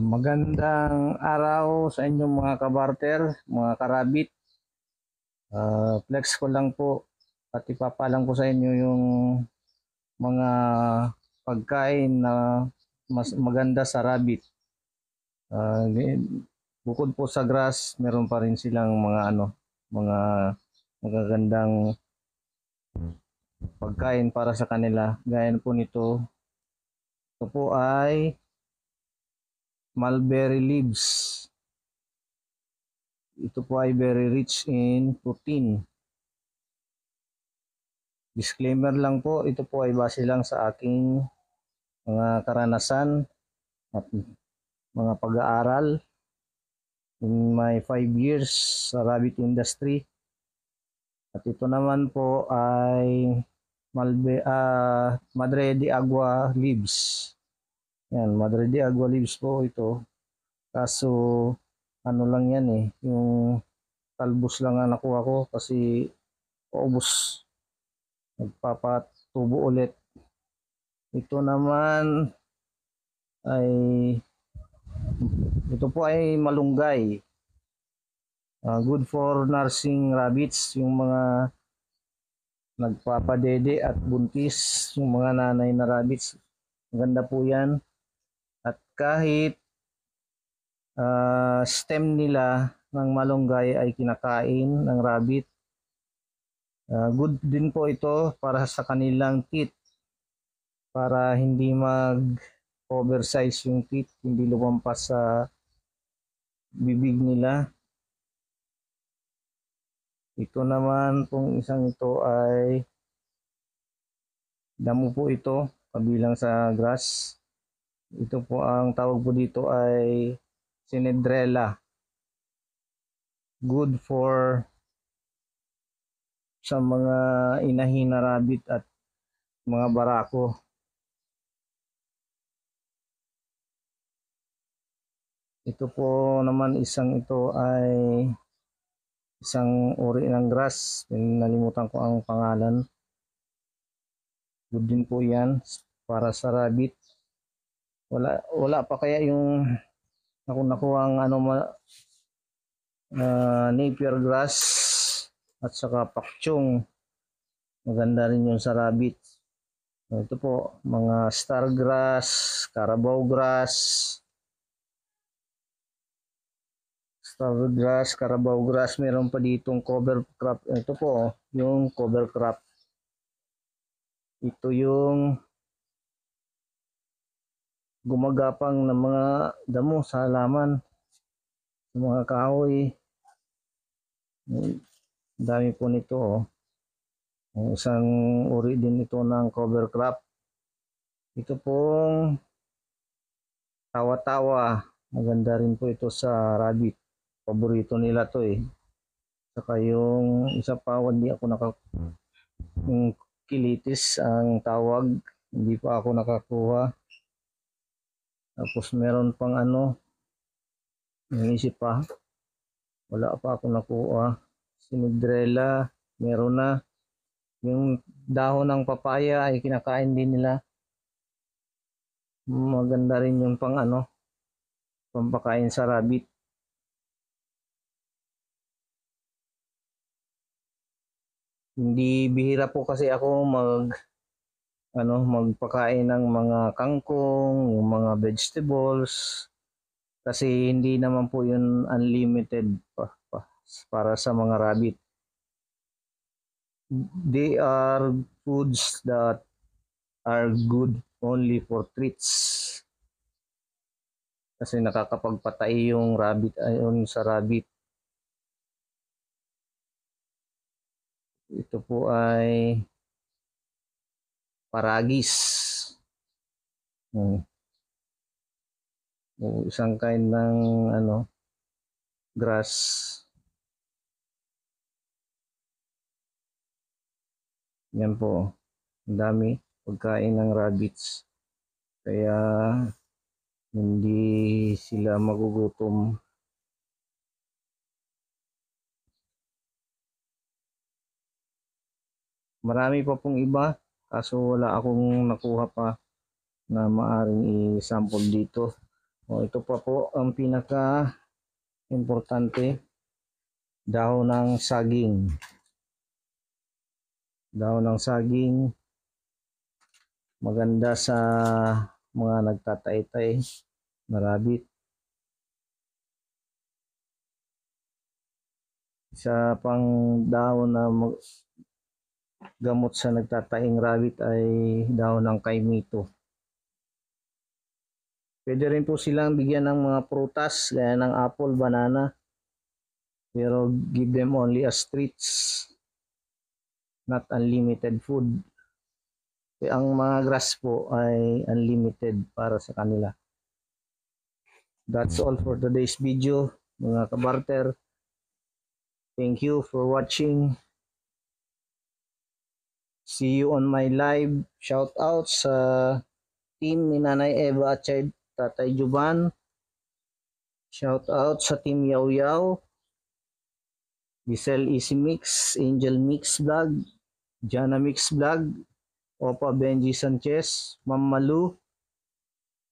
Magandang araw sa inyong mga kabarter, mga karabit. Flex ko lang po at ipapalang ko sa inyo yung mga pagkain na mas maganda sa rabbit. Bukod po sa grass, meron pa rin silang mga magagandang pagkain para sa kanila. Gaya po nito, ito po ay mulberry leaves. Ito po ay very rich in protein. Disclaimer lang po, ito po ay base lang sa aking mga karanasan at mga pag-aaral in my 5 years sa rabbit industry. At ito naman po ay Madre de Agua leaves. Yan, Madre de Agua leaves po ito. Kaso ano lang yan yung talbos lang ang nakuha ko kasi paubos. Nagpapatubo ulit. Ito naman ay ito po ay malunggay. Good for nursing rabbits, yung mga nagpapadede at buntis, yung mga nanay na rabbits. Maganda po yan. At kahit stem nila ng malunggay ay kinakain ng rabbit, good din po ito para sa kanilang teeth, para hindi mag-oversize yung teeth, hindi lumampas sa bibig nila. Ito naman pong isang ito ay damo po ito, kabilang sa grass. Ito po ang tawag po dito ay Sinedrella. Good for sa mga inahin na rabbit at mga barako. Ito po naman ito ay isang uri ng grass. Nalimutan ko ang pangalan. Good din po yan para sa rabbit. Wala pa kaya yung nakuha ang napier grass at saka pakchong. Maganda rin yun sa rabbit. Ito po, mga star grass, carabao grass, carabao grass. Meron pa ditong cover crop. Ito po, yung cover crop. Ito yung gumagapang ng mga damo sa halaman, sa mga kahoy. Dami po nito. Isang uri din ito ng cover crop. Ito pong tawa-tawa. Maganda rin po ito sa rabbit. Paborito nila to Saka yung isa pa, hindi ako yung kilitis ang tawag. Hindi pa ako nakakuha. Tapos meron pang naisip pa. Wala pa ako nakuha. Sinedrella, meron na. Yung dahon ng papaya ay kinakain din nila. Maganda rin yung pampakain sa rabbit. Hindi bihira po kasi ako magpakain ng mga kangkong, yung mga vegetables. Kasi hindi naman po yun unlimited para sa mga rabbit. They are foods that are good only for treats. Kasi nakakapagpatay yung rabbit ayon sa rabbit. Ito po ay paragis. Isang kind ng grass. Yan po. Ang dami pagkain ng rabbits. Kaya hindi sila magugutom. Marami pa pong iba, kaso wala akong nakuha pa na maaring i-sample dito. O, ito pa po ang pinaka importante, dahon ng saging. Dahon ng saging, maganda sa mga nagtatay-tay na rabbit. Isa pang dahon na gamot sa nagtataing rabbit ay dahon ng kaimito. Pwede rin po silang bigyan ng mga prutas gaya ng apple, banana, pero give them only as treats, not unlimited food. Ang mga grass po ay unlimited para sa kanila. That's all for today's video, mga kabarter. Thank you for watching. See you on my live. Shout out sa team ni Nanay Eva at Tatay Juban. Shout out sa team Yaw Yaw, Giselle Easy Mix, Angel Mix Vlog, Jana Mix Vlog, Opa Benji Sanchez, Ma'am Malu,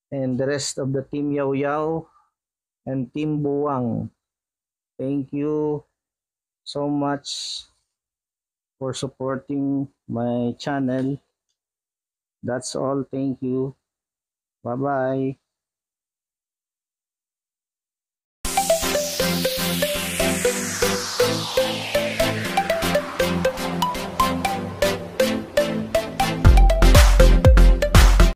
and the rest of the team Yaw Yaw and team Buwang. Thank you so much for supporting my channel. That's all. Thank you. Bye-bye.